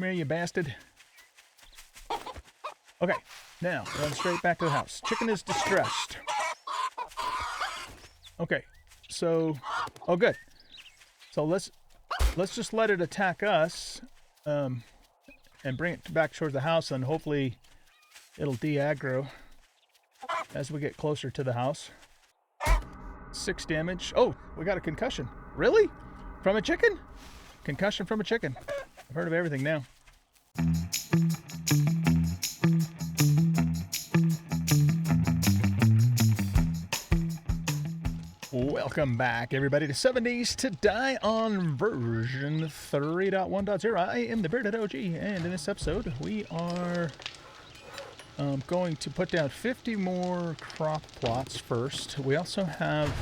Come here, you bastard. Okay, now run straight back to the house. Chicken is distressed. Okay, so oh good. So let's just let it attack us, and bring it back towards the house, and hopefully it'll de-aggro as we get closer to the house. 6 damage. Oh, we got a concussion. Really? From a chicken? Concussion from a chicken. I've heard of everything now. Welcome back, everybody, to 7 Days to Die on version 3.1.0. I am the Bearded OG, and in this episode, we are going to put down 50 more crop plots first. We also have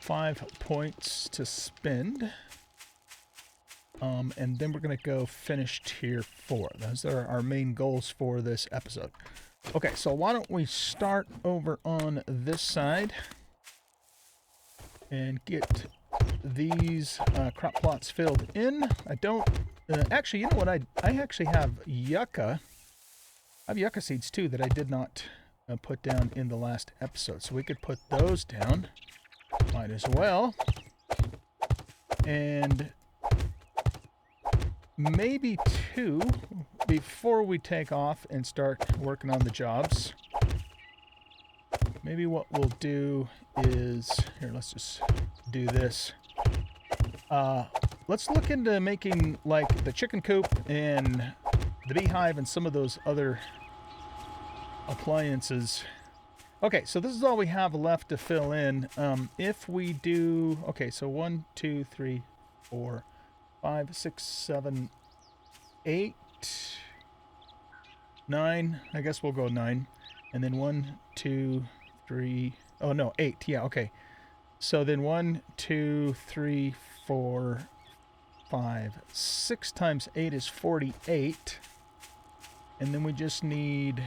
5 points to spend. And then we're going to go finish tier 4. Those are our main goals for this episode. Okay, so why don't we start over on this side and get these crop plots filled in. I don't... actually, you know what? I actually have yucca. I have yucca seeds, too, that I did not put down in the last episode. So we could put those down. Might as well. And maybe 2 before we take off and start working on the jobs. Maybe what we'll do is... Here, let's just do this. Let's look into making, like, the chicken coop and the beehive and some of those other appliances. Okay, so this is all we have left to fill in. If we do... Okay, so 1, 2, 3, 4, 5, 6, 7, 8, 9. I guess we'll go 9. And then 1, 2, 3... Oh, no, 8. Yeah, okay. So then 1, 2, 3, 4, 5, 6 times 8 is 48. And then we just need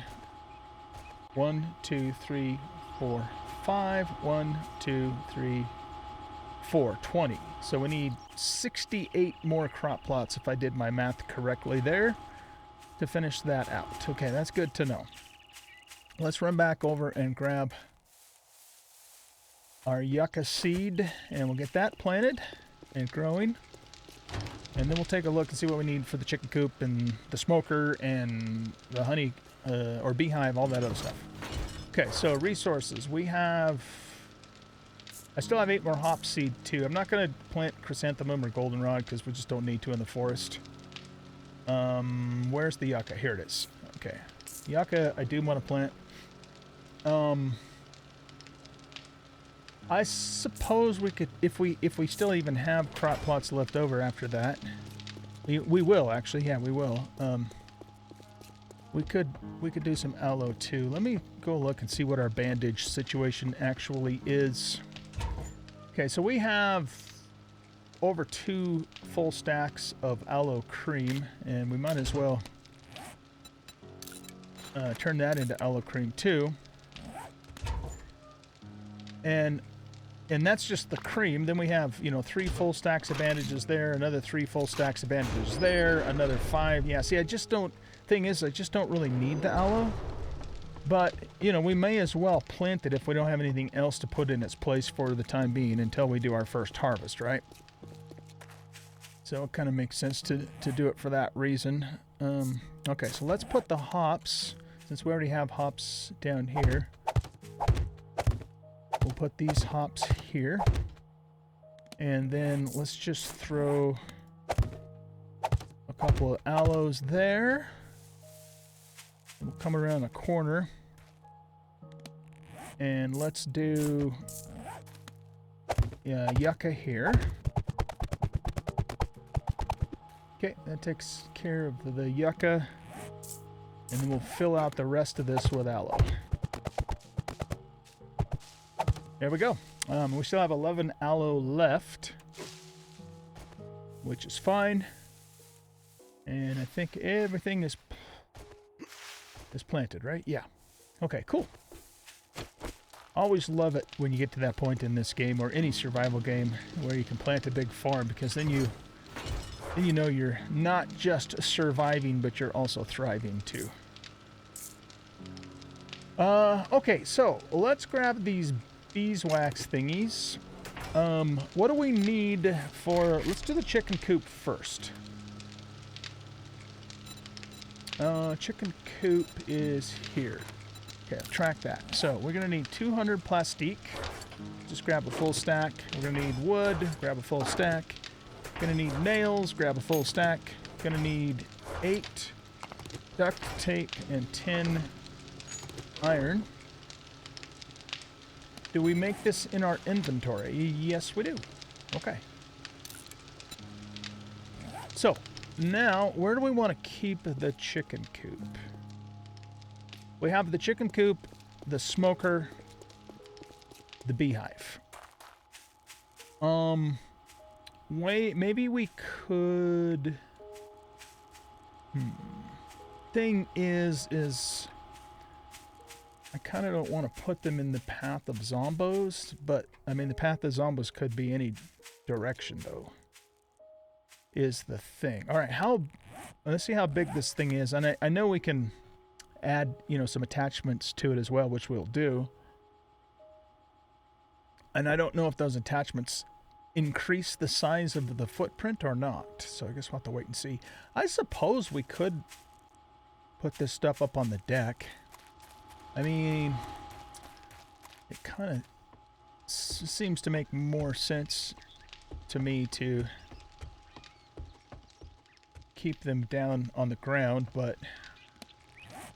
1, 2, 3, 4, 5. 1, 2, 3, 4, 20. So we need 68 more crop plots, if I did my math correctly there, to finish that out. Okay, that's good to know. Let's run back over and grab our yucca seed, and we'll get that planted and growing. And then we'll take a look and see what we need for the chicken coop and the smoker and the honey or beehive, all that other stuff. Okay, so resources. We have... I still have 8 more hop seed, too. I'm not going to plant chrysanthemum or goldenrod because we just don't need to in the forest. Where's the yucca? Here it is. Okay. Yucca, I do want to plant. I suppose we could, if we still even have crop plots left over after that. We will, actually. Yeah, we will. We could do some aloe, too. Let me go look and see what our bandage situation actually is. Okay, so we have over 2 full stacks of aloe cream, and we might as well turn that into aloe cream too. And that's just the cream. Then we have, 3 full stacks of bandages there, another 3 full stacks of bandages there, another 5. Yeah, see, I just don't really need the aloe. But, we may as well plant it if we don't have anything else to put in its place for the time being until we do our first harvest, right? So it kind of makes sense to do it for that reason. Okay, so let's put the hops, since we already have hops down here. We'll put these hops here. And then let's just throw a couple of aloes there. We'll come around the corner. And let's do yucca here. Okay, that takes care of the yucca. And then we'll fill out the rest of this with aloe. There we go. We still have 11 aloe left, which is fine. And I think everything is planted, right? Yeah. Okay, cool. Always love it when you get to that point in this game or any survival game where you can plant a big farm, because then you then you know you're not just surviving, but you're also thriving too. Okay, so let's grab these beeswax thingies. What do we need for... Let's do the chicken coop first. Chicken coop is here. Okay, I'll track that. So we're going to need 200 plastique. Just grab a full stack. We're going to need wood. Grab a full stack. Going to need nails. Grab a full stack. Going to need 8 duct tape and 10 iron. Do we make this in our inventory? Yes, we do. Okay. So, now, where do we want to keep the chicken coop? We have the chicken coop, the smoker, the beehive. Wait, maybe we could... Thing is I kind of don't want to put them in the path of zombos, but, I mean, the path of zombos could be any direction, though, is the thing. All right, let's see how big this thing is. And I know we can add, you know, some attachments to it as well, which we'll do. And I don't know if those attachments increase the size of the footprint or not. So I guess we'll have to wait and see. I suppose we could put this stuff up on the deck. I mean, it kind of seems to make more sense to me to keep them down on the ground, but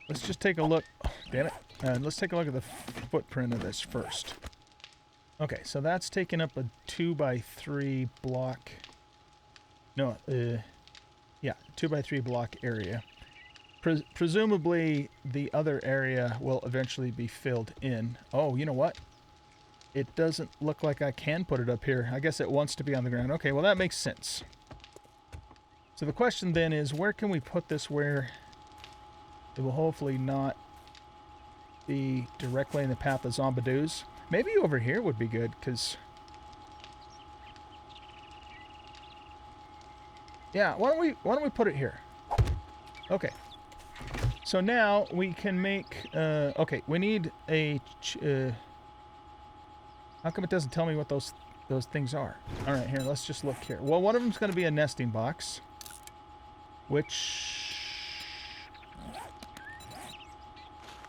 let's just take a look. Oh, damn it. Let's take a look at the footprint of this first. Okay, so that's taking up a 2x3 block. No, yeah, 2x3 block area. Presumably, the other area will eventually be filled in. Oh, you know what? It doesn't look like I can put it up here. I guess it wants to be on the ground. Okay, well, that makes sense. So the question then is, where can we put this where it will hopefully not be directly in the path of zombidoos? Maybe over here would be good, because... Yeah, why don't we put it here? Okay. So now we can make... okay, we need a... how come it doesn't tell me what those things are? Alright, here, let's just look here. Well, one of them's going to be a nesting box. Which...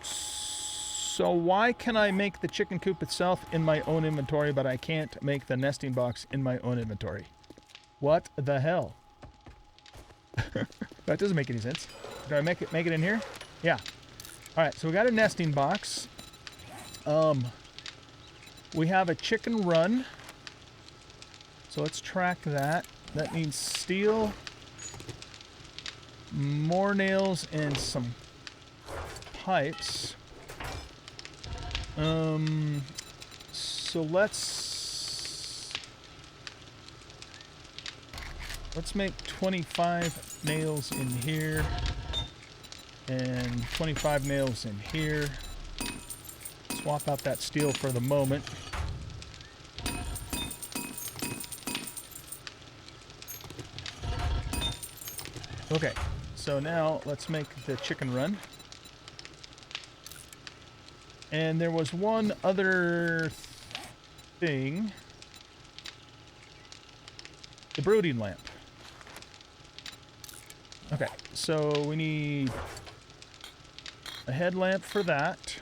So why can I make the chicken coop itself in my own inventory, but I can't make the nesting box in my own inventory? What the hell? That doesn't make any sense. Do I make it in here? Yeah. Alright, so we got a nesting box. We have a chicken run. So let's track that. That needs steel, more nails, and some pipes. So let's make 25 nails in here and 25 nails in here. Swap out that steel for the moment. Okay, so now let's make the chicken run. And there was one other thing. The brooding lamp. Okay, so we need a headlamp for that.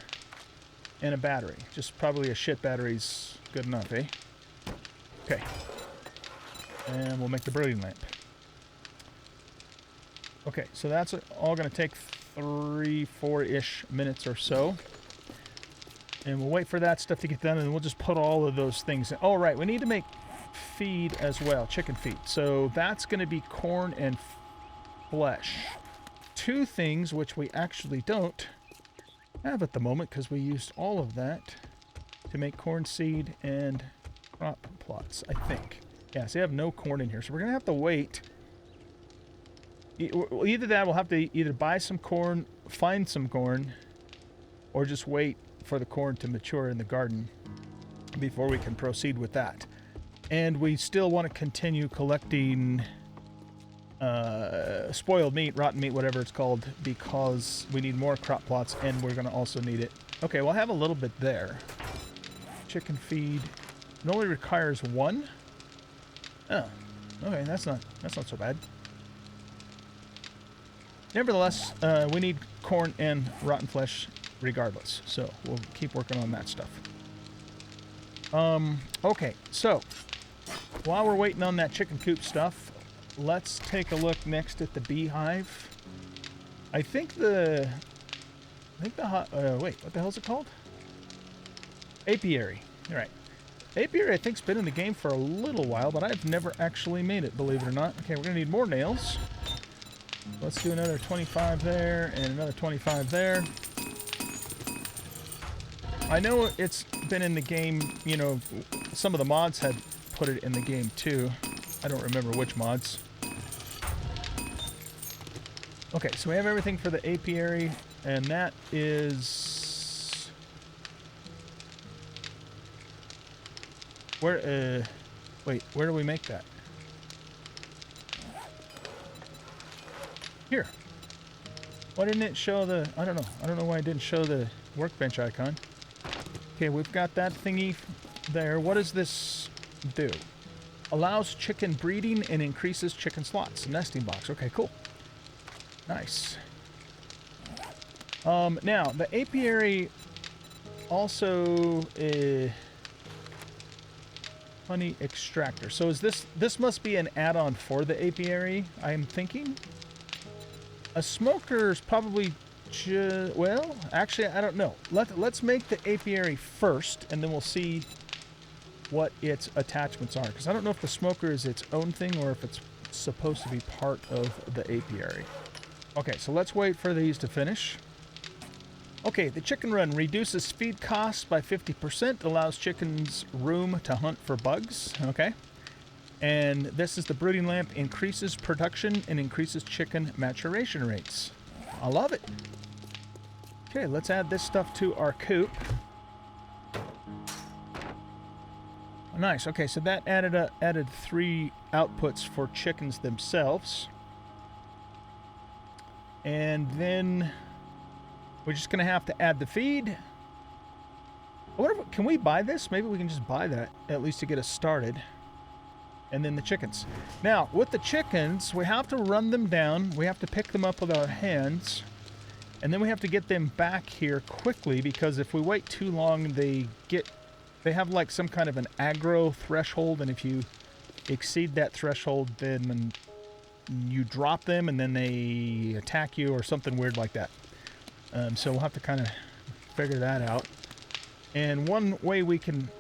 And a battery. Just probably a shit battery's good enough, eh? Okay. And we'll make the brooding lamp. Okay, so that's all going to take 3-4-ish minutes or so. And we'll wait for that stuff to get done, and we'll just put all of those things in. Oh, right, we need to make feed as well, chicken feed. So that's going to be corn and flesh. Two things which we actually don't have at the moment, because we used all of that to make corn seed and crop plots, I think. Yeah, so we have no corn in here, so we're going to have to wait. Either that, we'll have to either buy some corn, find some corn, or just wait for the corn to mature in the garden before we can proceed with that. And we still want to continue collecting spoiled meat, rotten meat, whatever it's called, because we need more crop plots, and we're going to also need it. Okay, we'll have a little bit there. Chicken feed. It only requires 1. Oh, okay, that's not so bad. Nevertheless, we need corn and rotten flesh regardless, so we'll keep working on that stuff. Okay, so while we're waiting on that chicken coop stuff, let's take a look next at the beehive. I think the wait, what the hell is it called? Apiary. All right. Apiary, I think, has been in the game for a little while, but I've never actually made it, believe it or not. Okay, we're going to need more nails. Let's do another 25 there and another 25 there. I know it's been in the game, you know, some of the mods had put it in the game too. I don't remember which mods. Okay, so we have everything for the apiary, and that is... Where, wait, where do we make that? Here. Why didn't it show the... I don't know why it didn't show the workbench icon. Okay, we've got that thingy there. What does this do? Allows chicken breeding and increases chicken slots. Nesting box. Okay, cool. Nice. Now, the apiary also... honey extractor. So is this must be an add-on for the apiary, I'm thinking? A smoker's probably well, actually, I don't know. Let's make the apiary first, and then we'll see what its attachments are. Because I don't know if the smoker is its own thing or if it's supposed to be part of the apiary. Okay, so let's wait for these to finish. Okay, the chicken run reduces feed costs by 50%, allows chickens room to hunt for bugs. Okay. And this is the brooding lamp, increases production and increases chicken maturation rates. I love it. Okay, let's add this stuff to our coop. Nice. Okay, so that added 3 outputs for chickens themselves. And then we're just going to have to add the feed. I wonder if, can we buy this? Maybe we can just buy that, at least to get us started. And then the chickens. Now, with the chickens, we have to run them down. We have to pick them up with our hands. And then we have to get them back here quickly, because if we wait too long, they have like some kind of an aggro threshold, and if you exceed that threshold, then you drop them and then they attack you or something weird like that. So we'll have to kind of figure that out. And one way we can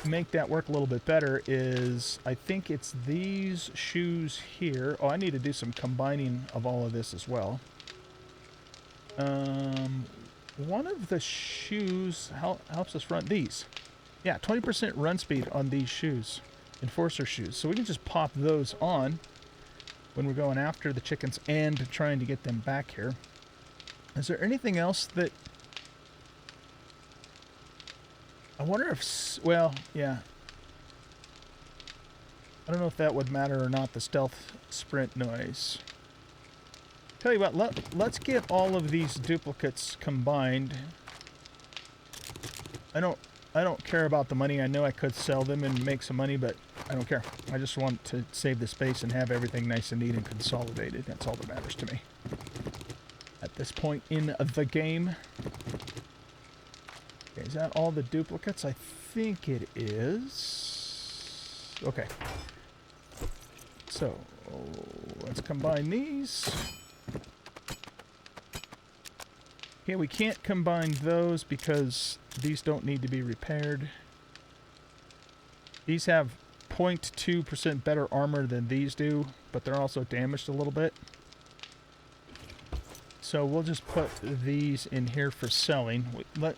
make that work a little bit better is, I think it's these shoes here. Oh, I need to do some combining of all of this as well. One of the shoes helps us run these. Yeah, 20% run speed on these shoes, enforcer shoes. So we can just pop those on when we're going after the chickens and trying to get them back here. Is there anything else that... I wonder if... Well, yeah. I don't know if that would matter or not, the stealth sprint noise. Tell you what, let's get all of these duplicates combined. I don't care about the money. I know I could sell them and make some money, but I don't care. I just want to save the space and have everything nice and neat and consolidated. That's all that matters to me at this point in the game. Okay, is that all the duplicates? I think it is. Okay. So, let's combine these. Okay, we can't combine those because these don't need to be repaired. These have 0.2% better armor than these do, but they're also damaged a little bit. So we'll just put these in here for selling.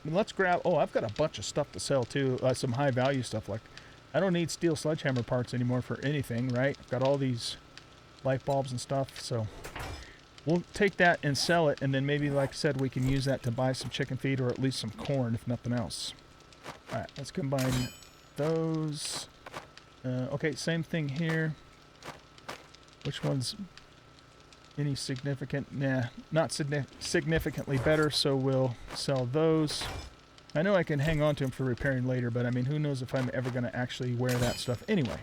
Let's grab... Oh, I've got a bunch of stuff to sell too. Some high value stuff. Like, I don't need steel sledgehammer parts anymore for anything, right? I've got all these light bulbs and stuff, so... We'll take that and sell it, and then maybe, like I said, we can use that to buy some chicken feed or at least some corn, if nothing else. Alright, let's combine those. Okay, same thing here. Which one's Any significant? Nah, not significantly better, so we'll sell those. I know I can hang on to them for repairing later, but I mean, who knows if I'm ever going to actually wear that stuff anyway.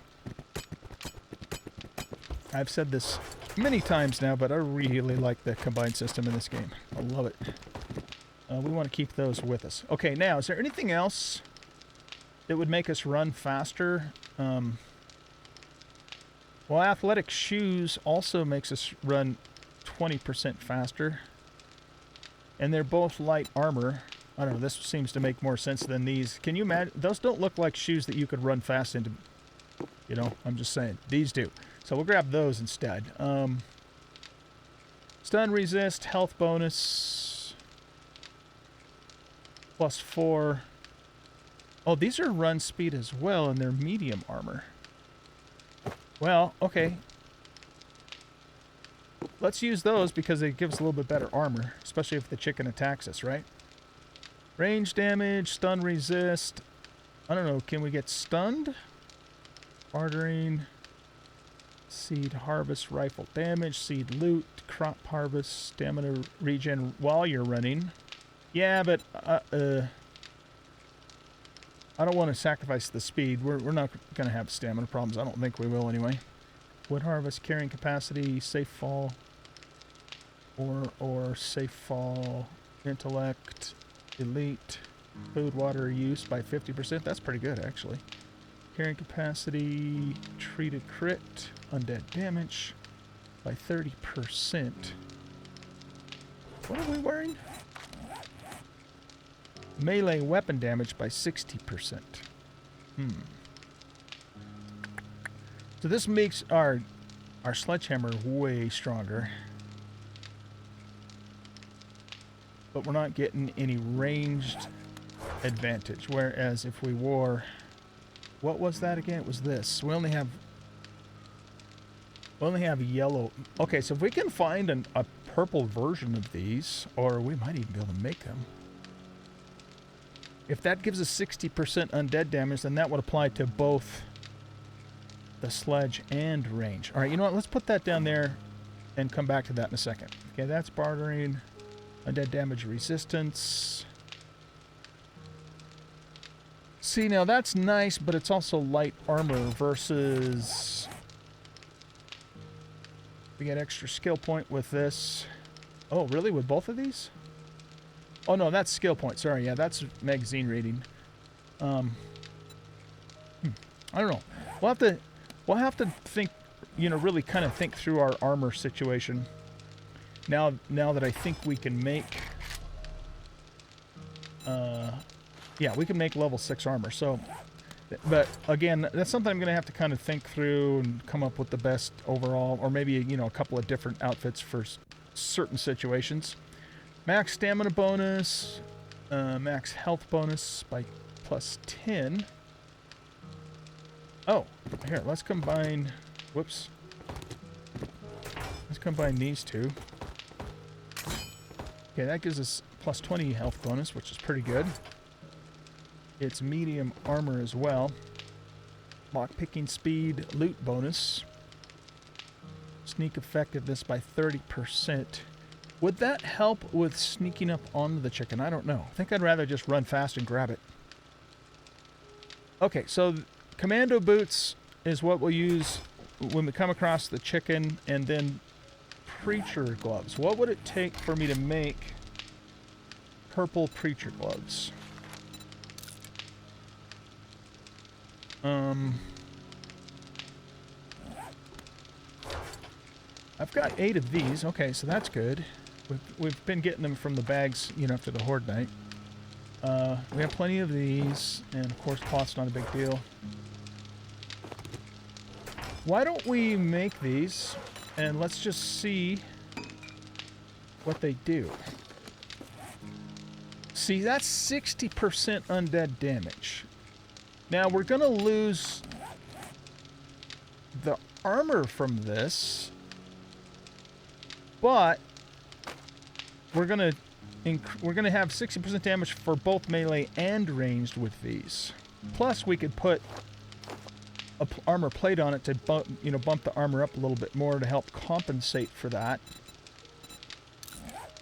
I've said this many times now, but I really like the combined system in this game. I love it. We want to keep those with us. Okay, now, is there anything else that would make us run faster? Well, athletic shoes also makes us run 20% faster. And they're both light armor. I don't know, this seems to make more sense than these. Can you imagine? Those don't look like shoes that you could run fast into. You know, I'm just saying. These do. So we'll grab those instead. Stun resist, health bonus. +4. Oh, these are run speed as well, and they're medium armor. Well, okay. Let's use those because it gives a little bit better armor, especially if the chicken attacks us, right? Range damage, stun resist. I don't know, can we get stunned? Bartering. Seed harvest, rifle damage, seed loot, crop harvest, stamina regen while you're running. Yeah, but I don't want to sacrifice the speed. We're not going to have stamina problems. I don't think we will anyway. Wood harvest, carrying capacity, safe fall, or safe fall, intellect, elite, food, water use by 50%. That's pretty good, actually. Carrying capacity, treated crit, undead damage by 30%. What are we wearing? Melee weapon damage by 60%. So this makes our sledgehammer way stronger. But we're not getting any ranged advantage. Whereas if we wore... What was that again? It was this. We only have yellow. Okay, so if we can find a purple version of these, or we might even be able to make them. If that gives us 60% undead damage, then that would apply to both the sledge and range. All right, you know what? Let's put that down there and come back to that in a second. Okay, that's bartering. Undead damage resistance. See, now that's nice, but it's also light armor versus... We get extra skill point with this. Oh, really? With both of these? Oh, no, that's skill point. Sorry, yeah, that's magazine rating. I don't know. We'll have to think, you know, really kind of think through our armor situation. Now that I think we can make... yeah, we can make level 6 armor. So, but again, that's something I'm going to have to kind of think through and come up with the best overall, or maybe, you know, a couple of different outfits for certain situations. Max stamina bonus, max health bonus by +10. Oh, here, let's combine, whoops. Let's combine these two. Okay, that gives us +20 health bonus, which is pretty good. It's medium armor as well. Lockpicking speed, loot bonus. Sneak effectiveness by 30%. Would that help with sneaking up onto the chicken? I don't know. I think I'd rather just run fast and grab it. Okay, so commando boots is what we'll use when we come across the chicken, and then preacher gloves. What would it take for me to make purple preacher gloves? I've got 8 of these. Okay, so that's good. We've been getting them from the bags, you know, after the Horde night. We have plenty of these, and of course cloth's not a big deal. Why don't we make these, and let's just see what they do. See, that's 60% undead damage. Now, we're going to lose the armor from this, but we're going to have 60% damage for both melee and ranged with these. Plus, we could put a armor plate on it to bump the armor up a little bit more to help compensate for that.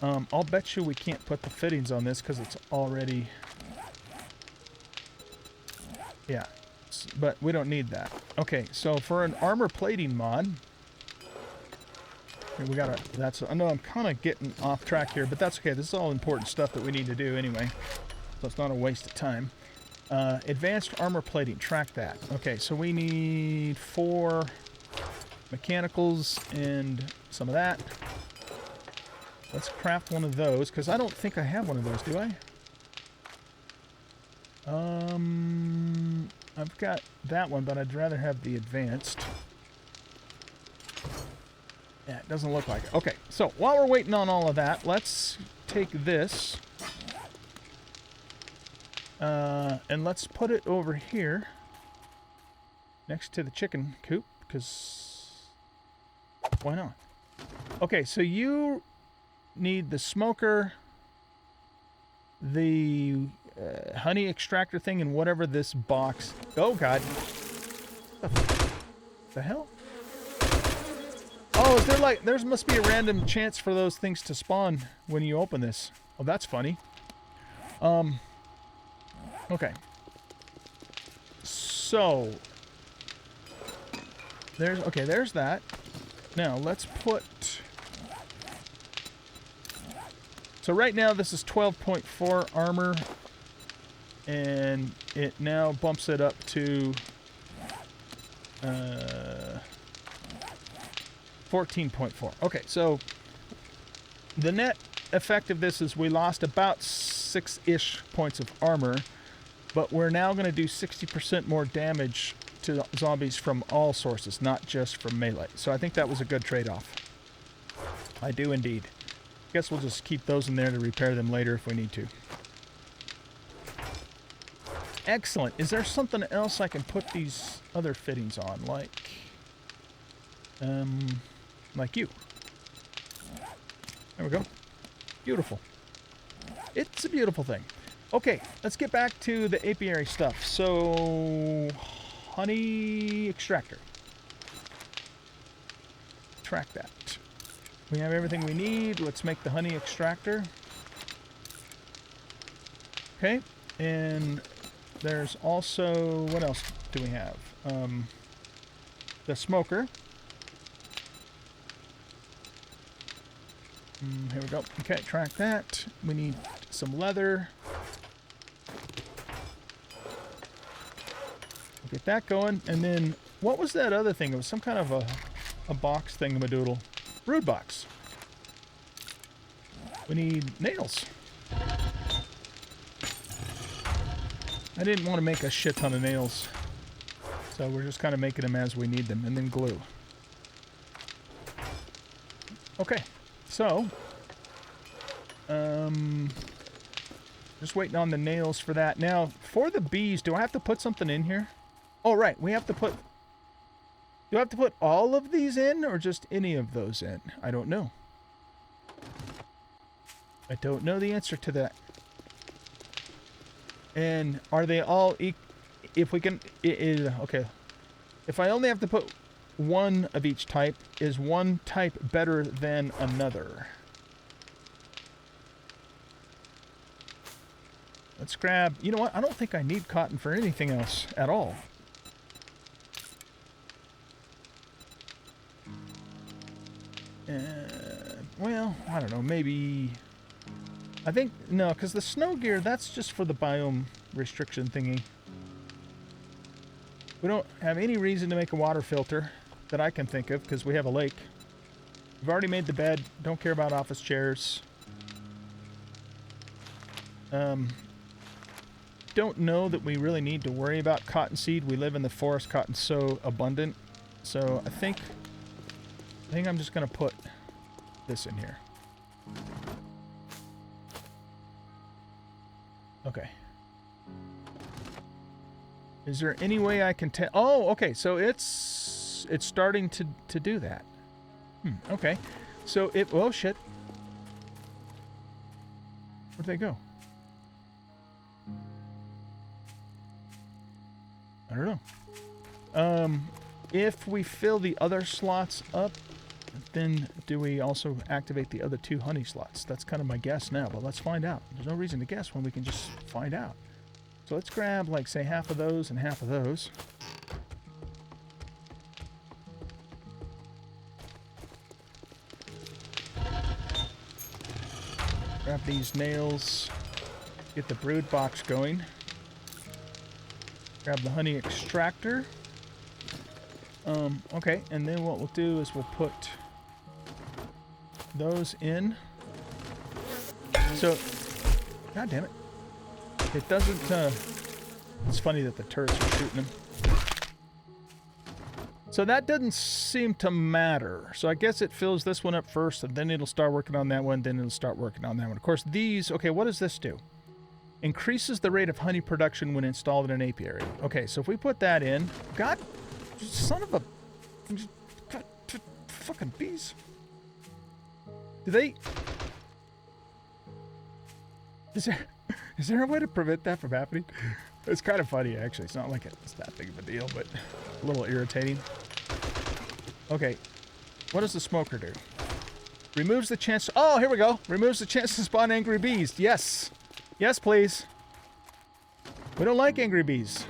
I'll bet you we can't put the fittings on this because it's already... Yeah, but we don't need that. Okay, so for an armor plating mod... Here we gotta... That's... I know I'm kind of getting off track here, but that's okay. This is all important stuff that we need to do anyway. So it's not a waste of time. Advanced armor plating. Track that. Okay, so we need 4 mechanicals and some of that. Let's craft one of those, because I don't think I have one of those, do I? I've got that one, but I'd rather have the advanced. Yeah, it doesn't look like it. Okay, so while we're waiting on all of that, let's take this. And let's put it over here. Next to the chicken coop, because... Why not? Okay, so you need the smoker, the honey extractor thing, and whatever this box... Oh, God. The hell? Oh, is there like... There must be a random chance for those things to spawn when you open this. Oh, that's funny. Okay. So... There's that. Now, let's put... So right now, this is 12.4 armor. And it now bumps it up to... 14.4. Okay, so... The net effect of this is we lost about 6-ish points of armor. But we're now going to do 60% more damage to zombies from all sources, not just from melee. So I think that was a good trade-off. I do indeed. Guess we'll just keep those in there to repair them later if we need to. Excellent. Is there something else I can put these other fittings on? Like you. There we go. Beautiful. It's a beautiful thing. Okay, let's get back to the apiary stuff. So, honey extractor. Track that. We have everything we need. Let's make the honey extractor. Okay, and there's also, what else do we have? The smoker. Here we go. Okay, track that. We need some leather. Get that going, and then what was that other thing? It was some kind of a box thingamadoodle. Brood box. We need nails. I didn't want to make a shit ton of nails, so we're just kind of making them as we need them, and then glue. Okay, so just waiting on the nails for that. Now, for the bees, do I have to put something in here? Oh, right. We have to put... Do I have to put all of these in, or just any of those in? I don't know. I don't know the answer to that. And are they all... If we can... okay. If I only have to put one of each type, is one type better than another? Let's grab... You know what? I don't think I need cotton for anything else at all. Well, I don't know, maybe... I think, no, because the snow gear, that's just for the biome restriction thingy. We don't have any reason to make a water filter that I can think of, because we have a lake. We've already made the bed, don't care about office chairs. Don't know that we really need to worry about cottonseed. We live in the forest, cotton's so abundant. So I think I'm just going to put this in here. Okay. Is there any way I can tell? Oh, okay. So it's starting to do that. Okay. So it... Oh, shit. Where'd they go? I don't know. If we fill the other slots up, then do we also activate the other 2 honey slots? That's kind of my guess now, but let's find out. There's no reason to guess when we can just find out. So let's grab, like, say, half of those and half of those. Grab these nails. Get the brood box going. Grab the honey extractor. Okay, and then what we'll do is we'll put those in. So, god damn it. It doesn't, it's funny that the turrets are shooting them. So that doesn't seem to matter. So I guess it fills this one up first, and then it'll start working on that one, then it'll start working on that one. Of course, these, okay, what does this do? Increases the rate of honey production when installed in an apiary. Okay, so if we put that in, god, son of a, god, fucking bees. Do they, is there a way to prevent that from happening? It's kind of funny, actually. It's not like it's that big of a deal, but a little irritating. Okay, what does the smoker do? Removes the chance... Oh, here we go. Removes the chance to spawn angry bees. Yes. Yes, please. We don't like angry bees.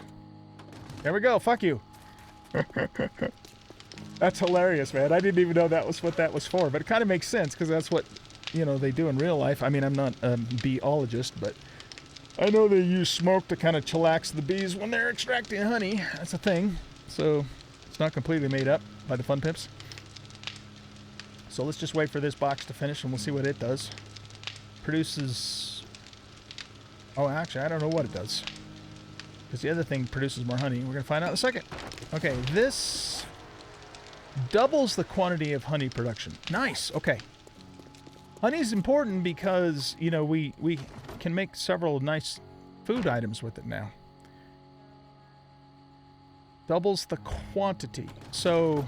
There we go. Fuck you. That's hilarious, man. I didn't even know that was what that was for, but it kind of makes sense because that's what, you know, they do in real life. I mean, I'm not a beeologist, but I know they use smoke to kind of chillax the bees when they're extracting honey. That's a thing. So it's not completely made up by the fun pimps. So let's just wait for this box to finish and we'll see what it does. Produces... Oh, actually, I don't know what it does. Because the other thing produces more honey. We're going to find out in a second. Okay, this doubles the quantity of honey production. Nice. Okay. Honey is important because, you know, we can make several nice food items with it now. Doubles the quantity. So,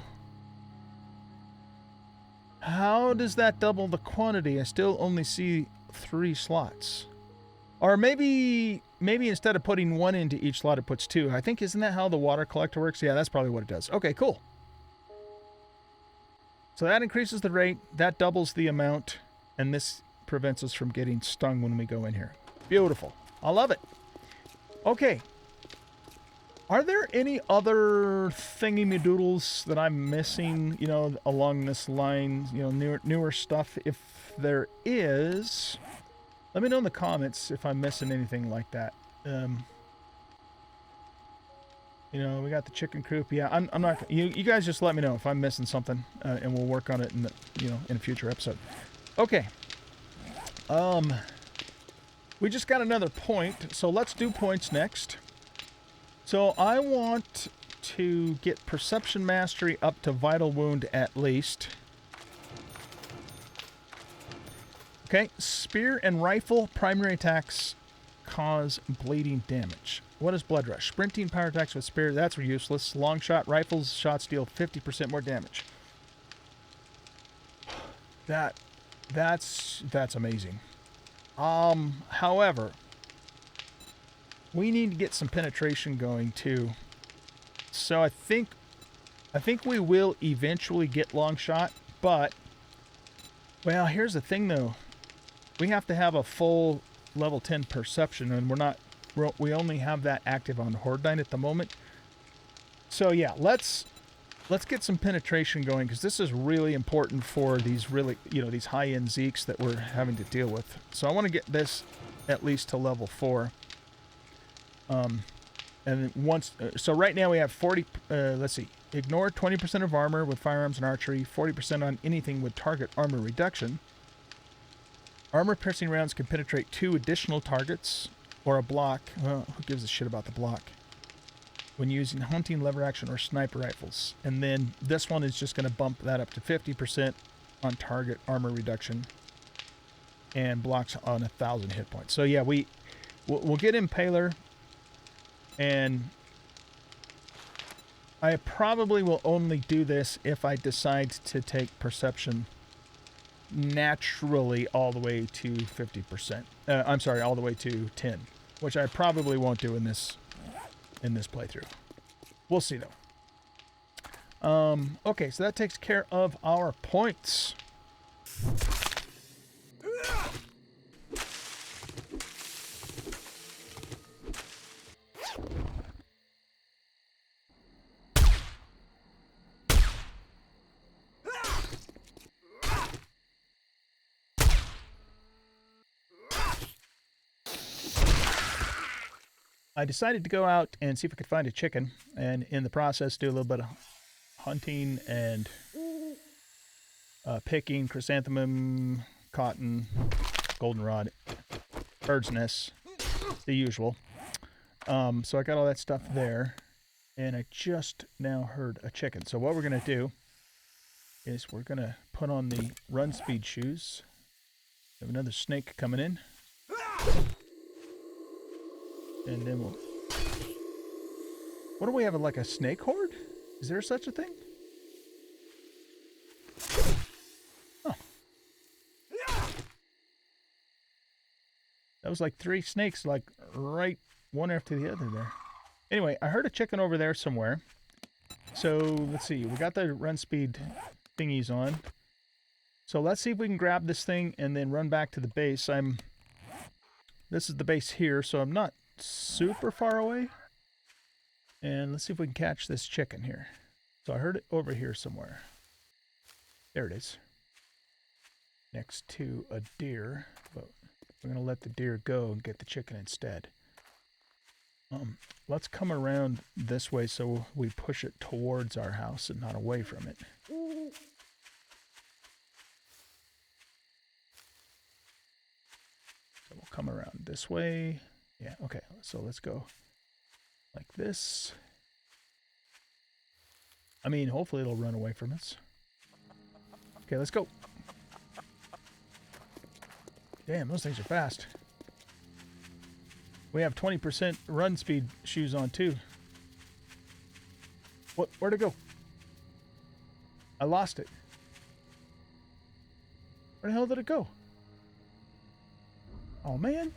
how does that double the quantity? I still only see 3 slots. Or maybe instead of putting 1 into each slot, it puts 2. I think, isn't that how the water collector works? Yeah, that's probably what it does. Okay, cool. So that increases the rate, that doubles the amount, and this prevents us from getting stung when we go in here. Beautiful. I love it. Okay. Are there any other thingy-me-doodles that I'm missing, you know, along this line, you know, newer stuff? If there is, let me know in the comments if I'm missing anything like that. You know, we got the chicken coop. Yeah, I'm not. You guys just let me know if I'm missing something, and we'll work on it in the, you know, in a future episode. Okay. We just got another point, so let's do points next. So I want to get perception mastery up to vital wound at least. Okay, spear and rifle primary attacks cause bleeding damage. What is blood rush? Sprinting power attacks with spear, that's useless. Long shot rifles shots deal 50% more damage. That's amazing. However, we need to get some penetration going too. So I think we will eventually get long shot, but well, here's the thing though. We have to have a full level 10 perception, and we only have that active on Hordine at the moment. So yeah, let's get some penetration going, because this is really important for these really, you know, these high-end Zeeks that we're having to deal with. So I want to get this at least to level 4. And once, so right now we have 40, let's see, ignore 20% of armor with firearms and archery, 40% on anything with target armor reduction. Armor-piercing rounds can penetrate 2 additional targets, or a block. Well, who gives a shit about the block? When using hunting, lever action, or sniper rifles. And then this one is just going to bump that up to 50% on target armor reduction, and blocks on 1,000 hit points. So yeah, we'll get Impaler, and I probably will only do this if I decide to take perception naturally all the way to 50%. I'm sorry, all the way to 10, which I probably won't do in this playthrough. We'll see though. Okay, so that takes care of our points. I decided to go out and see if I could find a chicken, and in the process do a little bit of hunting and picking, chrysanthemum, cotton, goldenrod, bird's nest, the usual. So I got all that stuff there, and I just now heard a chicken. So what we're going to do is we're going to put on the run speed shoes. We have another snake coming in. And then we'll... What do we have, like a snake horde? Is there such a thing? Oh. That was like 3 snakes, like right one after the other there. Anyway, I heard a chicken over there somewhere. So, let's see. We got the run speed thingies on. So let's see if we can grab this thing and then run back to the base. This is the base here, so I'm not super far away. And let's see if we can catch this chicken here. So I heard it over here somewhere. There it is. Next to a deer. But we're going to let the deer go and get the chicken instead. Let's come around this way so we push it towards our house and not away from it. So we'll come around this way. Yeah, okay. So let's go like this. I mean, hopefully it'll run away from us. Okay, let's go. Damn, those things are fast. We have 20% run speed shoes on too. What? Where'd it go? I lost it. Where the hell did it go? Oh man.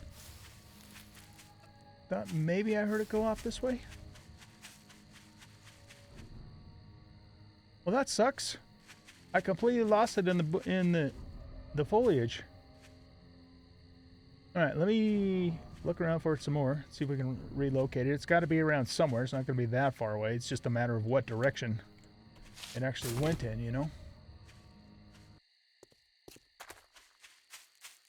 Thought maybe I heard it go off this way. Well, that sucks. I completely lost it in the foliage. All right, let me look around for it some more. See if we can relocate it. It's got to be around somewhere. It's not going to be that far away. It's just a matter of what direction it actually went in, you know.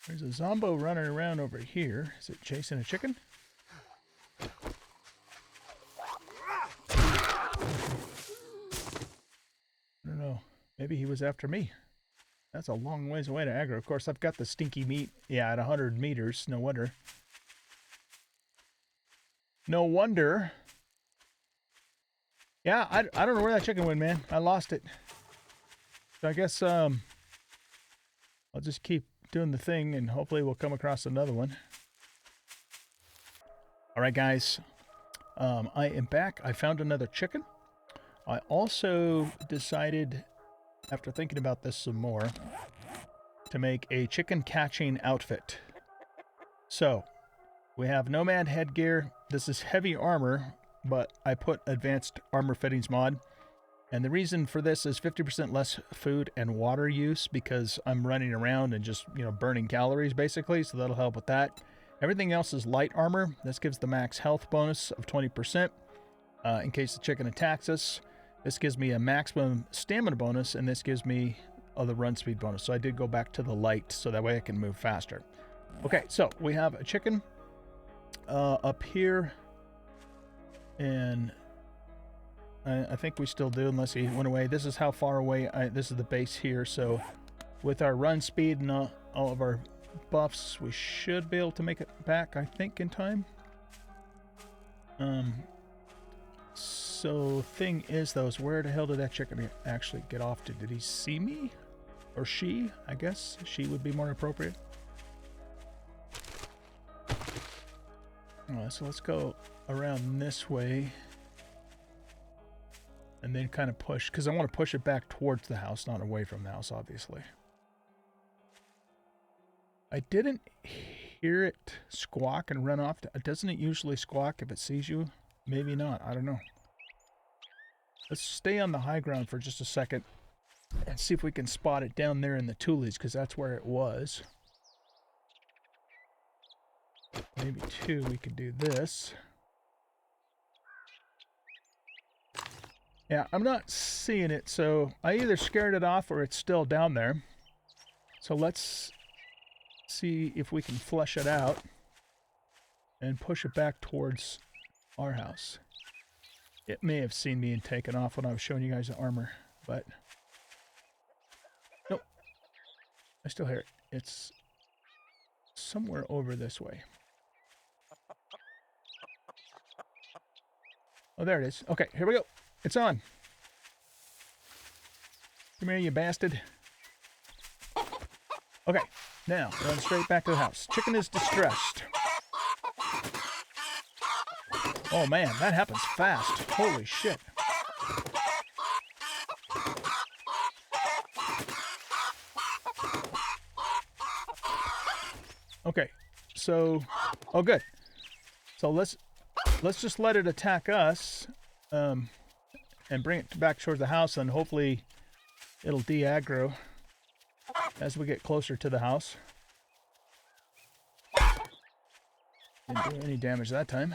There's a zombo running around over here. Is it chasing a chicken? I don't know. Maybe he was after me. That's a long ways away to aggro. Of course, I've got the stinky meat. Yeah, at 100 meters. No wonder. No wonder. Yeah, I don't know where that chicken went, man. I lost it. So I guess I'll just keep doing the thing and hopefully we'll come across another one. All right, guys. I am back. I found another chicken. I also decided, after thinking about this some more, to make a chicken catching outfit. So, we have Nomad headgear. This is heavy armor, but I put advanced armor fittings mod. And the reason for this is 50% less food and water use because I'm running around and just, you know, burning calories basically. So that'll help with that. Everything else is light armor. This gives the max health bonus of 20% in case the chicken attacks us. This gives me a maximum stamina bonus, and this gives me the run speed bonus. So I did go back to the light, so that way I can move faster. Okay, so we have a chicken up here, and I think we still do, unless he went away. This is how far away, this is the base here, so with our run speed and all of our buffs, we should be able to make it back, I think, in time. So thing is, though, is where the hell did that chicken actually get off to? Did he see me? Or she? I guess she would be more appropriate. Alright, so let's go around this way. And then kind of push, because I want to push it back towards the house, not away from the house, obviously. I didn't hear it squawk and run off. Doesn't it usually squawk if it sees you? Maybe not. I don't know. Let's stay on the high ground for just a second and see if we can spot it down there in the tulies, because that's where it was. Maybe 2, we could do this. Yeah, I'm not seeing it, so I either scared it off or it's still down there. So let's see if we can flush it out and push it back towards our house. It may have seen me and taken off when I was showing you guys the armor, but nope. I still hear it. It's somewhere over this way. Oh, there it is. Okay, here we go. It's on. Come here, you bastard. Okay, now run straight back to the house. Chicken is distressed. Oh man, that happens fast. Holy shit. Okay, so, oh good. So let's just let it attack us, and bring it back towards the house, and hopefully it'll de-aggro as we get closer to the house. Didn't do any damage that time.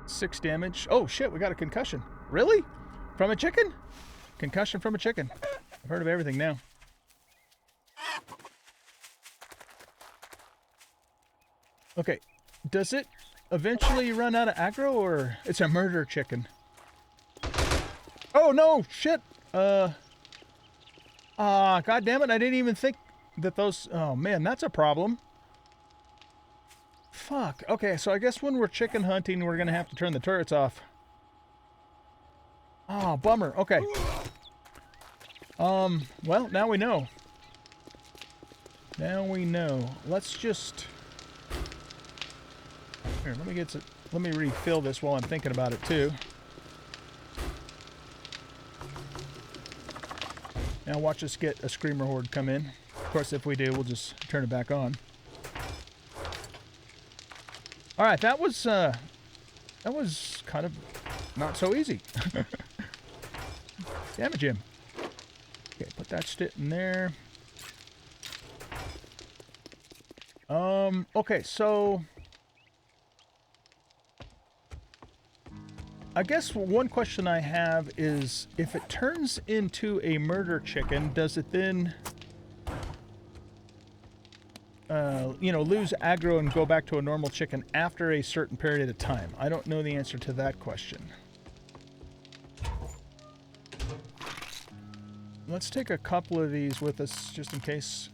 6 damage. Oh shit, we got a concussion. Really? From a chicken? Concussion from a chicken. I've heard of everything now. Okay, does it eventually run out of aggro, or it's a murder chicken? Oh no, shit. God damn it, I didn't even think that those, oh man, that's a problem. Fuck. Okay, so I guess when we're chicken hunting, we're gonna have to turn the turrets off. Oh, bummer. Okay. Well, now we know. Now we know. Let's just... Here, let me refill this while I'm thinking about it too. Now watch us get a screamer horde come in. Of course, if we do, we'll just turn it back on. All right, that was kind of not so easy. Damage him. Okay, put that stit in there. Okay, so I guess one question I have is, if it turns into a murder chicken, does it then, you know, lose aggro and go back to a normal chicken after a certain period of time? I don't know the answer to that question. Let's take a couple of these with us just in case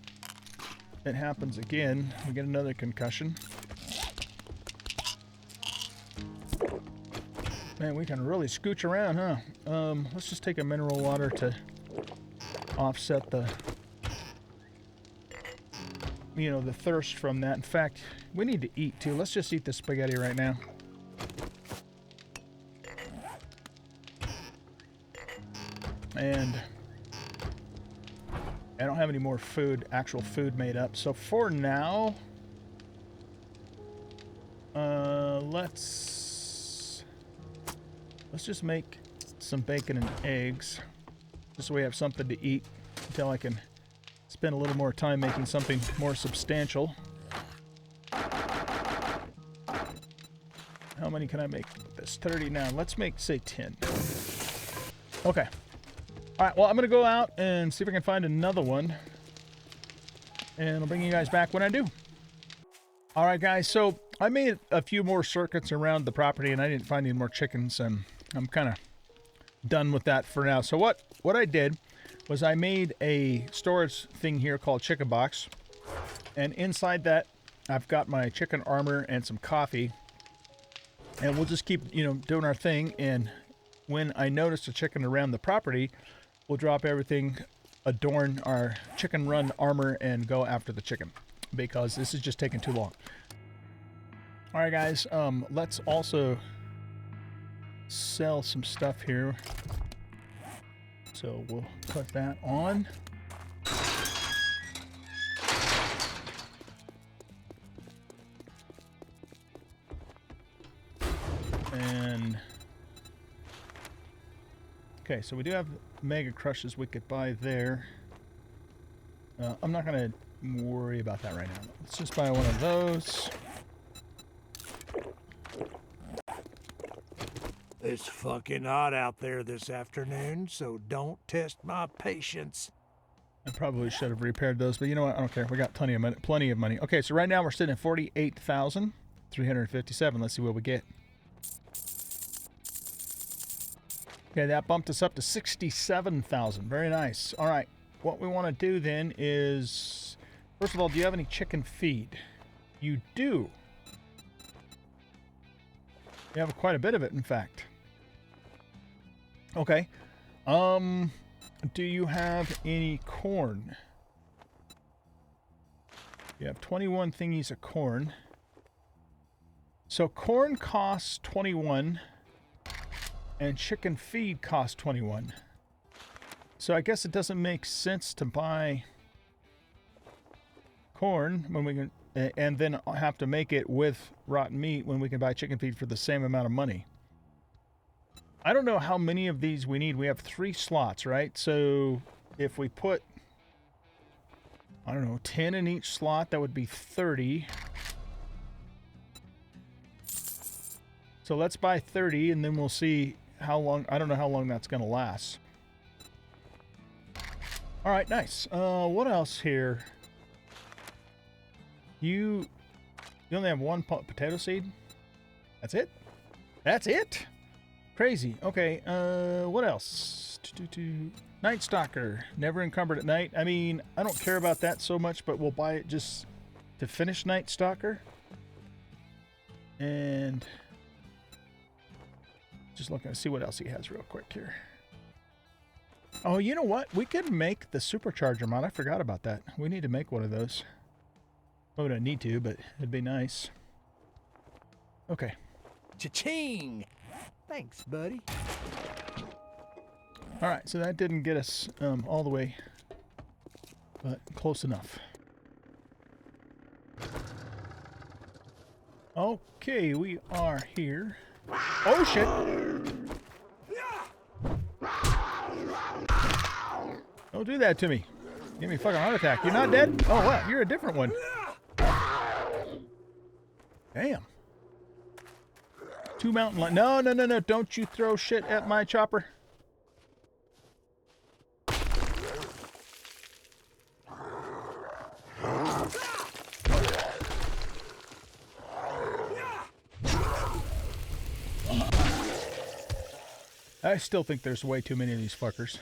it happens again. We get another concussion. Man, we can really scooch around, huh? Let's just take a mineral water to offset the, you know, the thirst from that. In fact, we need to eat too. Let's just eat the spaghetti right now. And I don't have any more food, actual food made up. So for now, let's just make some bacon and eggs, just so we have something to eat until I can spend a little more time making something more substantial. How many can I make with this? 30 now. Let's make, say, 10. Okay. All right, well, I'm going to go out and see if I can find another one, and I'll bring you guys back when I do. All right, guys, so I made a few more circuits around the property, and I didn't find any more chickens, and I'm kind of done with that for now. So what I did was I made a storage thing here called Chicken Box, and inside that I've got my chicken armor and some coffee, and we'll just keep, you know, doing our thing, and when I notice a chicken around the property, we'll drop everything, adorn our chicken run armor, and go after the chicken, because this is just taking too long. All right, guys, let's also sell some stuff here. So we'll put that on. Okay, so we do have Mega Crushes we could buy there. I'm not going to worry about that right now. Let's just buy one of those. It's fucking hot out there this afternoon, so don't test my patience. I probably should have repaired those, but you know what? I don't care. We got plenty of money. Plenty of money. Okay, so right now we're sitting at 48,357. Let's see what we get. Okay, that bumped us up to 67,000. Very nice. All right. What we want to do then is, first of all, do you have any chicken feed? You do. You have quite a bit of it, in fact. Okay. Do you have any corn? You have 21 thingies of corn. So corn costs 21, and chicken feed costs 21. So I guess it doesn't make sense to buy corn when we can, and then have to make it with rotten meat when we can buy chicken feed for the same amount of money. I don't know how many of these we need. We have 3 slots, right? So if we put, I don't know, 10 in each slot, that would be 30. So let's buy 30, and then we'll see how long. I don't know how long that's going to last. All right, nice. What else here? You only have 1 potato seed? That's it? That's it? Crazy. Okay, what else? Night Stalker. Never encumbered at night. I mean, I don't care about that so much, but we'll buy it just to finish Night Stalker. And just looking to see what else he has real quick here. Oh, you know what? We could make the supercharger mod. I forgot about that. We need to make one of those. Well, we don't need to, but it'd be nice. Okay. Cha-ching! Thanks, buddy. All right, so that didn't get us all the way, but close enough. Okay, we are here. Oh, shit! Don't do that to me. Give me a fucking heart attack. You're not dead? Oh, wow, you're a different one. Damn. 2 mountain lions. No, no, no, no. Don't you throw shit at my chopper. I still think there's way too many of these fuckers.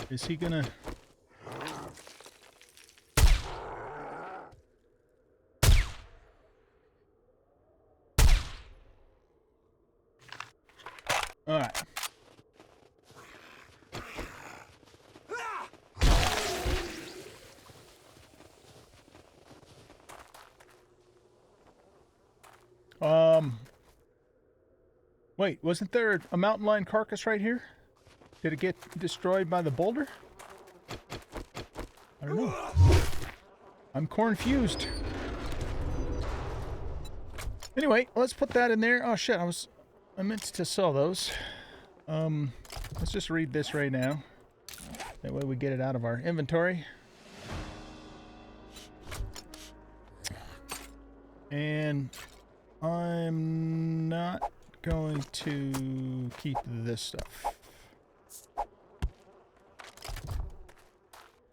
Is he gonna... All right. Wait, wasn't there a mountain lion carcass right here? Did it get destroyed by the boulder? I don't know. I'm confused. Anyway, let's put that in there. Oh shit, I meant to sell those. Let's just read this right now. That way we get it out of our inventory. And I'm not going to keep this stuff.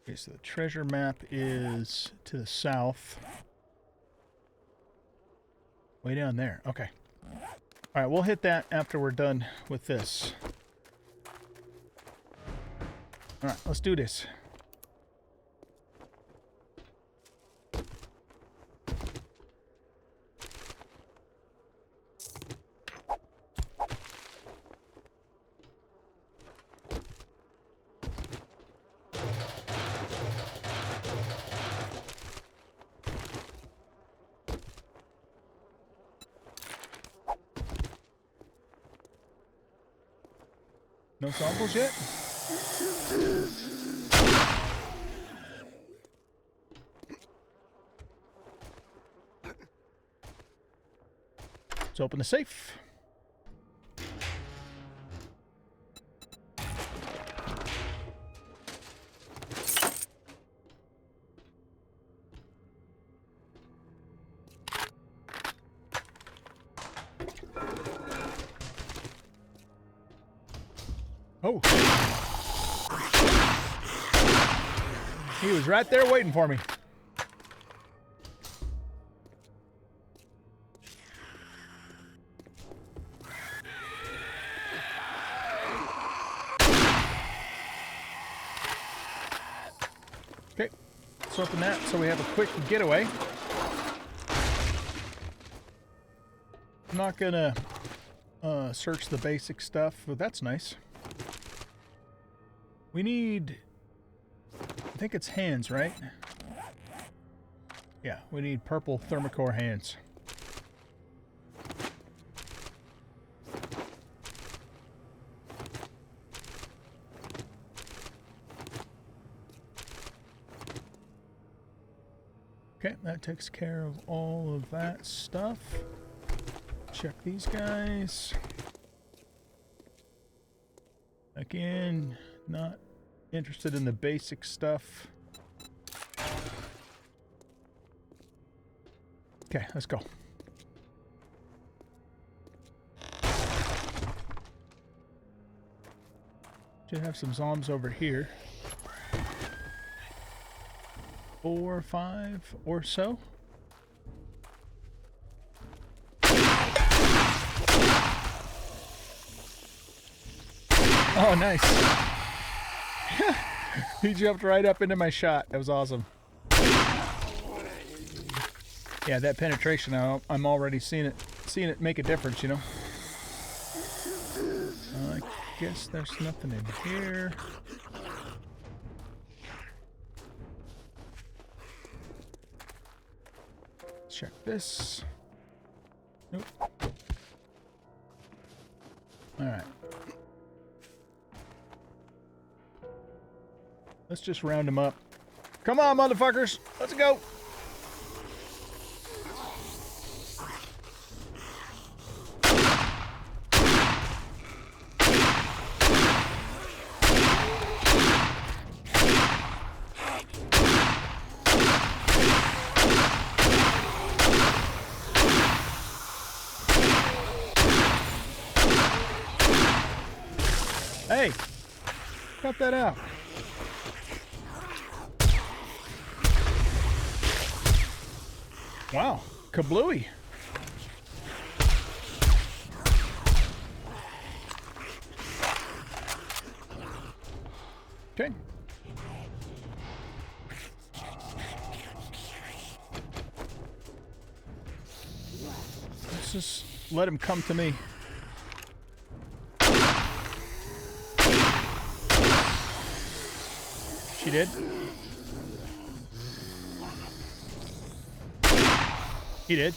Okay, so the treasure map is to the south. Way down there. Okay. Alright, we'll hit that after we're done with this. Alright, let's do this. No samples yet? Let's open the safe. Oh. He was right there waiting for me. Okay, let's open that so we have a quick getaway. I'm not gonna search the basic stuff, but that's nice. We need, I think it's hands, right? Yeah, we need purple thermocore hands. Okay, that takes care of all of that stuff. Check these guys. Again, not interested in the basic stuff. Okay, let's go. Should have some zombies over here. 4 or 5 or so. Oh, nice. He jumped right up into my shot. That was awesome. Yeah, that penetration, I'm already seeing it make a difference, you know. I guess there's nothing in here. Check this. Nope. All right. Let's just round them up. Come on, motherfuckers. Let's go. Hey, cut that out. Wow, kablooey. Okay. Let's just let him come to me. She did. He did.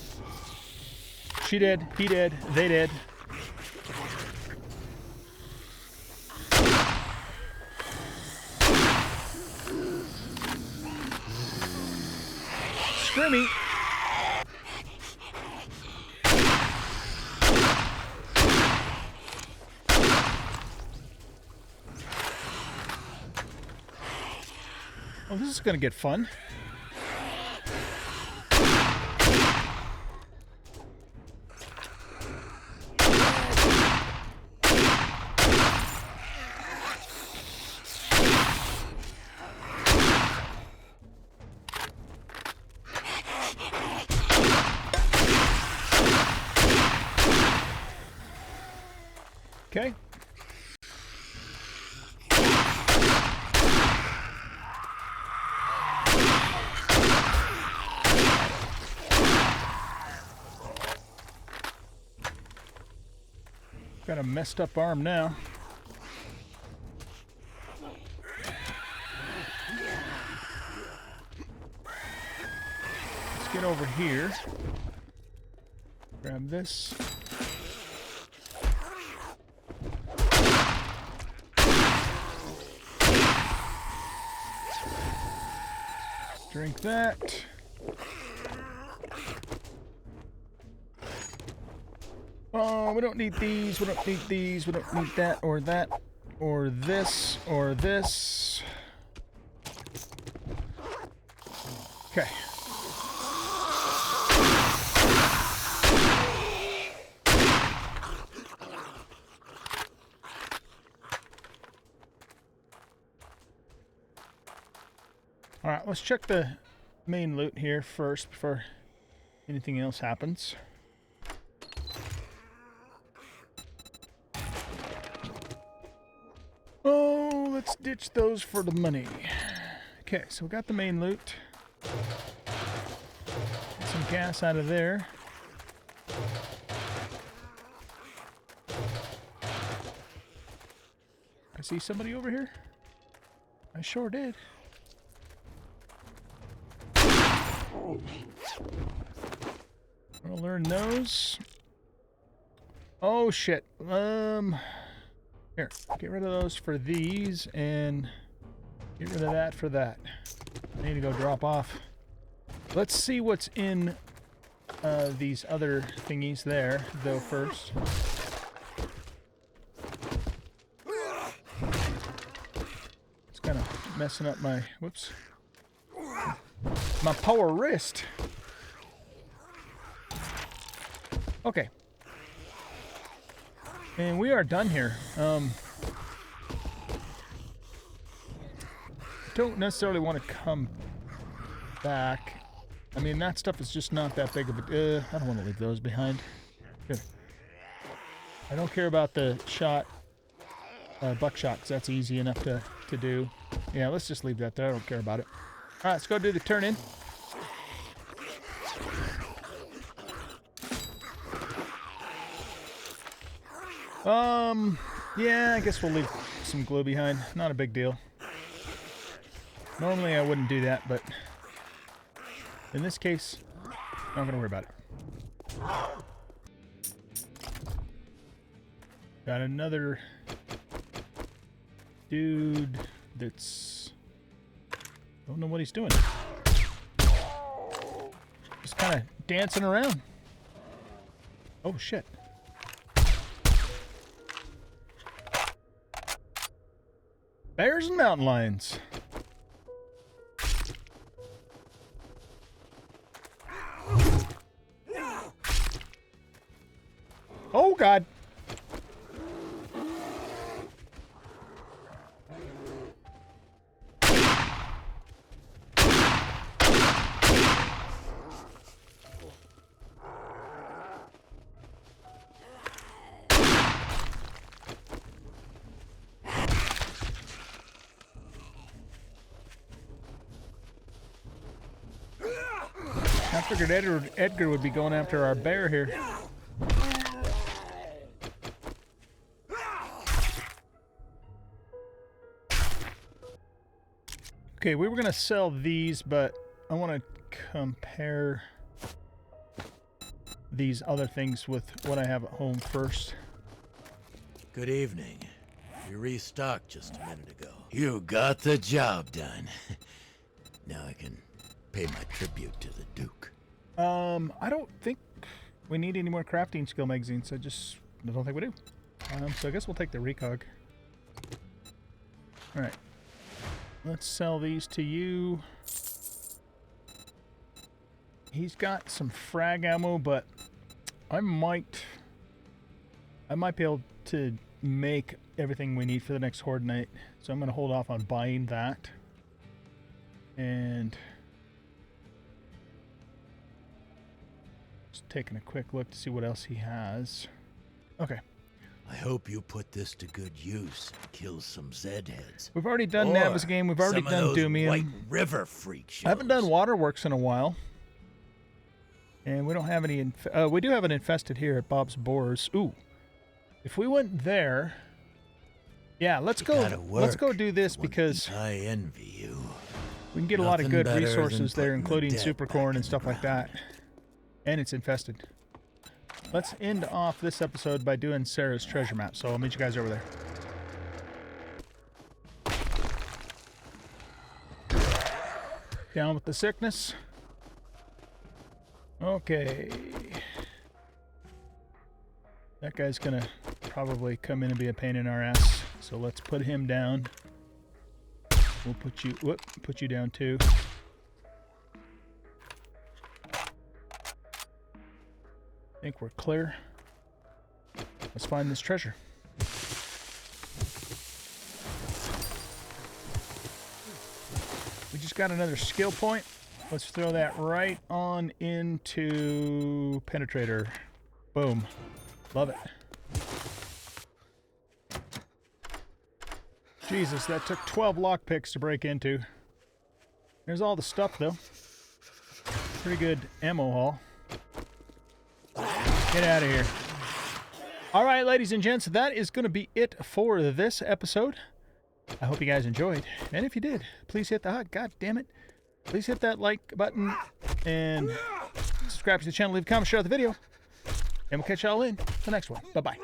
She did. He did. They did. Scrimmy. Oh, this is gonna get fun. Okay. Got a messed up arm now. Let's get over here. Grab this. Drink that. Oh, we don't need these, we don't need these, we don't need that, or this, or this. Okay. Alright, let's check the main loot here first before anything else happens. Oh, let's ditch those for the money. Okay, so we got the main loot. Get some gas out of there. I see somebody over here. I sure did. We'll learn those. Oh shit. Here, get rid of those for these and get rid of that for that. I need to go drop off. Let's see what's in these other thingies there, though, first. It's kind of messing up my, whoops, my power wrist. Okay. And we are done here. Don't necessarily want to come back. I mean, that stuff is just not that big of a... I don't want to leave those behind. Good. I don't care about the shot, buckshot, because that's easy enough to do. Yeah, let's just leave that there. I don't care about it. All right, let's go do the turn-in. Yeah, I guess we'll leave some glue behind. Not a big deal. Normally I wouldn't do that, but in this case, I'm not gonna worry about it. Got another dude that's... don't know what he's doing. Just kind of dancing around. Oh shit. Bears and mountain lions. Oh God. I figured Edgar would be going after our bear here. Okay, we were going to sell these, but I want to compare these other things with what I have at home first. Good evening. You restocked just a minute ago. You got the job done. Now I can pay my tribute to the Duke. I don't think we need any more crafting skill magazines. I don't think we do. So I guess we'll take the recog. Alright. Let's sell these to you. He's got some frag ammo, but I might be able to make everything we need for the next Horde night. So I'm going to hold off on buying that. And just taking a quick look to see what else he has. Okay. I hope you put this to good use and kill some Zed heads. We've already done Navisgame. We've already done Doomium. White River freak shows. I haven't done Waterworks in a while. And we don't have any... we do have an infested here at Bob's Boars. Ooh. If we went there... Yeah, let's go do this because... I envy you. We can get a lot of good resources there, including supercorn and stuff like that. And it's infested. Let's end off this episode by doing Sarah's treasure map. So I'll meet you guys over there. Down with the sickness. Okay. That guy's gonna probably come in and be a pain in our ass. So let's put him down. We'll put you down too. I think we're clear. Let's find this treasure. We just got another skill point. Let's throw that right on into Penetrator. Boom. Love it. Jesus, that took 12 lockpicks to break into. There's all the stuff, though. Pretty good ammo haul. Get out of here. All right, ladies and gents, that is going to be it for this episode. I hope you guys enjoyed. And if you did, please hit the God damn it. Please hit that like button and subscribe to the channel. Leave a comment, share the video. And we'll catch y'all in the next one. Bye-bye.